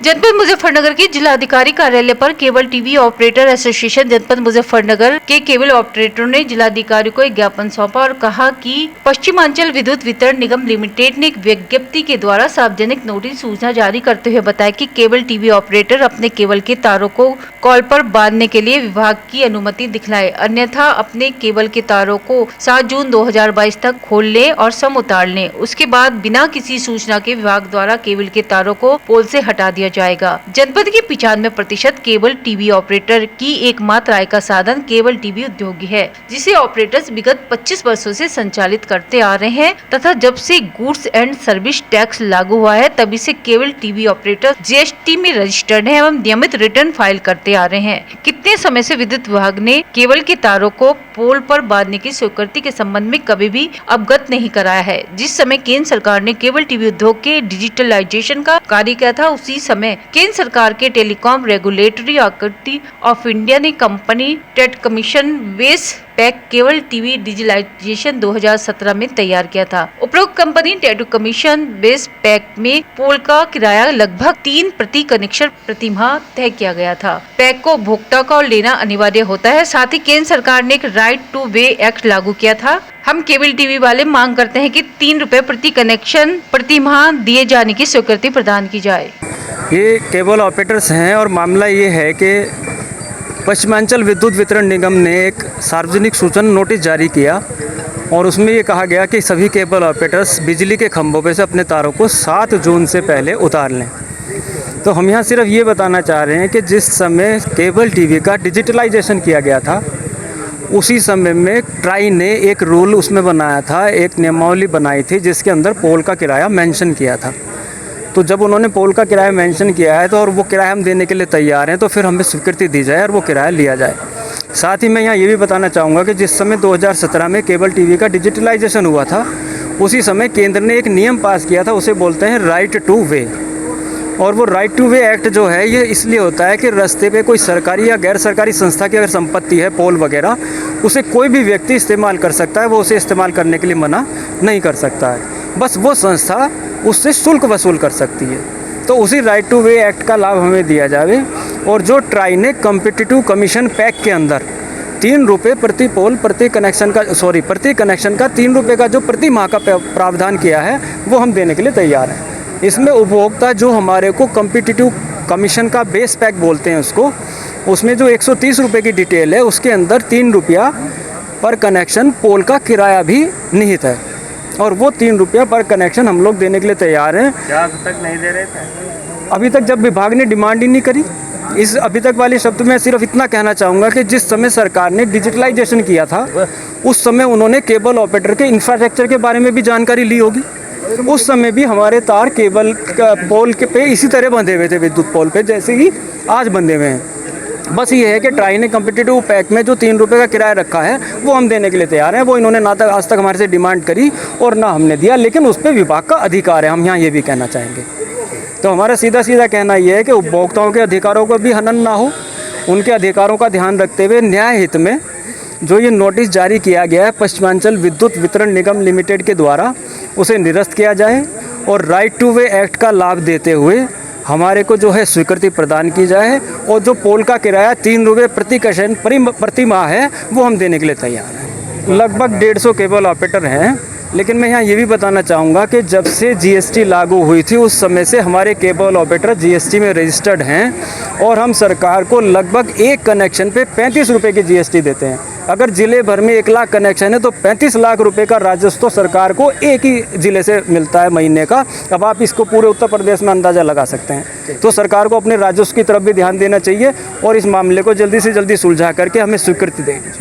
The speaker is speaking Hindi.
जनपद मुजफ्फरनगर के जिलाधिकारी कार्यालय पर केबल टीवी ऑपरेटर एसोसिएशन जनपद मुजफ्फरनगर के केबल ऑपरेटरों ने जिलाधिकारी को एक ज्ञापन सौंपा और कहा कि पश्चिमांचल विद्युत वितरण निगम लिमिटेड ने एक विज्ञप्ति के द्वारा सार्वजनिक नोटिस सूचना जारी करते हुए बताया कि केबल टीवी ऑपरेटर अपने केबल के तारों को कॉल पर बांधने के लिए विभाग की अनुमति दिखलाए, अन्यथा अपने केबल के तारों को 7 जून 2022 तक खोल लें और सम उतार लें। उसके बाद बिना किसी सूचना के विभाग द्वारा केबल के तारों को पोल से हटा दिया जाएगा। जनपद के 95% केबल टीवी ऑपरेटर की एकमात्र आय का साधन केबल टीवी उद्योग है, जिसे ऑपरेटर्स विगत 25 वर्षों से संचालित करते आ रहे हैं तथा जब से गुड्स एंड सर्विस टैक्स लागू हुआ है तभी से केबल टीवी ऑपरेटर जीएसटी में रजिस्टर्ड है एवं नियमित रिटर्न फाइल करते आ रहे हैं। कितने समय से विद्युत विभाग ने केबल के तारों को पोल पर बांधने की स्वीकृति के संबंध में कभी भी अवगत नहीं कराया है। जिस समय केंद्र सरकार ने केबल टीवी उद्योग के डिजिटलाइजेशन का कार्य किया था, उसी समय केंद्र सरकार के telecom regulatory authority of India ने कंपनी टेट commission base pack cable TV digitalization 2017 में तैयार किया था। उपरोक्त कंपनी टेट कमीशन बेस पैक में पोल का किराया लगभग 3 प्रति कनेक्शन प्रति माह तय किया गया था। पैक को उपभोक्ता को लेना अनिवार्य होता है। साथ ही केंद्र सरकार ने एक राइट टू वे एक्ट लागू किया था। हम केबल टीवी वाले मांग करते हैं कि 3 रुपए प्रति कनेक्शन प्रति माह दिए जाने की स्वीकृति प्रदान की जाए। ये केबल ऑपरेटर्स हैं और मामला ये है कि पश्चिमांचल विद्युत वितरण निगम ने एक सार्वजनिक सूचना नोटिस जारी किया और उसमें ये कहा गया कि सभी केबल ऑपरेटर्स बिजली के खंभों पे से अपने तारों को 7 जून से पहले उतार लें। तो हम यहाँ सिर्फ ये बताना चाह रहे हैं कि जिस समय केबल टीवी का डिजिटलाइजेशन किया गया था, उसी समय में ट्राई ने एक रूल उसमें बनाया था, एक नियमावली बनाई थी जिसके अंदर पोल का किराया मेंशन किया था। तो जब उन्होंने पोल का किराया मेंशन किया है तो और वो किराया हम देने के लिए तैयार हैं, तो फिर हमें स्वीकृति दी जाए और वो किराया लिया जाए। साथ ही मैं यहाँ ये भी बताना चाहूँगा कि जिस समय 2017 में केबल टीवी का डिजिटलाइजेशन हुआ था, उसी समय केंद्र ने एक नियम पास किया था, उसे बोलते हैं राइट टू वे। और वो राइट टू वे एक्ट जो है ये इसलिए होता है कि रास्ते पे कोई सरकारी या गैर सरकारी संस्था की अगर संपत्ति है, पोल वगैरह, उसे कोई भी व्यक्ति इस्तेमाल कर सकता है, वो उसे इस्तेमाल करने के लिए मना नहीं कर सकता है। बस वो संस्था उससे शुल्क वसूल कर सकती है। तो उसी राइट टू वे एक्ट का लाभ हमें दिया जाए। और जो ट्राई ने कॉम्पिटिटिव कमीशन पैक के अंदर 3 रुपये प्रति पोल प्रति कनेक्शन का 3 रुपये का जो प्रति माह का प्रावधान किया है, वो हम देने के लिए तैयार हैं। इसमें उपभोक्ता जो हमारे को कॉम्पिटिटिव कमीशन का बेस पैक बोलते हैं उसको, उसमें जो 130 रुपये की डिटेल है, उसके अंदर 3 रुपया पर कनेक्शन पोल का किराया भी निहित है और वो 3 रुपया पर कनेक्शन हम लोग देने के लिए तैयार हैं। क्या अभी तक नहीं दे रहे थे? अभी तक जब विभाग ने डिमांड ही नहीं करी। इस अभी तक वाले शब्द में सिर्फ इतना कहना चाहूँगा कि जिस समय सरकार ने डिजिटलाइजेशन किया था, उस समय उन्होंने केबल ऑपरेटर के इंफ्रास्ट्रक्चर के बारे में भी जानकारी ली होगी। उस समय भी हमारे तार केबल पोल के पे इसी तरह बंधे हुए थे, विद्युत पोल पे, जैसे ही आज बंधे हुए हैं। बस ये है कि ट्राई ने कॉम्पिटिटिव पैक में जो 3 रुपये का किराया रखा है, वो हम देने के लिए तैयार हैं। वो इन्होंने ना तक आज तक हमारे से डिमांड करी और ना हमने दिया, लेकिन उस पर विभाग का अधिकार है, हम यहाँ ये भी कहना चाहेंगे। तो हमारा सीधा कहना ये है कि उपभोक्ताओं के अधिकारों को भी हनन ना हो, उनके अधिकारों का ध्यान रखते हुए न्याय हित में जो ये नोटिस जारी किया गया है पश्चिमांचल विद्युत वितरण निगम लिमिटेड के द्वारा, उसे निरस्त किया जाए और राइट टू वे एक्ट का लाभ देते हुए हमारे को जो है स्वीकृति प्रदान की जाए और जो पोल का किराया 3 रुपये प्रति माह है, वो हम देने के लिए तैयार हैं। लगभग 150 केबल ऑपरेटर हैं, लेकिन मैं यहाँ ये भी बताना चाहूँगा कि जब से जीएसटी लागू हुई थी, उस समय से हमारे केबल ऑपरेटर जीएसटी में रजिस्टर्ड हैं और हम सरकार को लगभग एक कनेक्शन पे 35 रुपये की जीएसटी देते हैं। अगर ज़िले भर में 1 लाख कनेक्शन है तो 35 लाख रुपए का राजस्व तो सरकार को एक ही ज़िले से मिलता है महीने का। अब आप इसको पूरे उत्तर प्रदेश में अंदाज़ा लगा सकते हैं। तो सरकार को अपने राजस्व की तरफ भी ध्यान देना चाहिए और इस मामले को जल्दी से जल्दी सुलझा करके हमें स्वीकृति देनी चाहिए।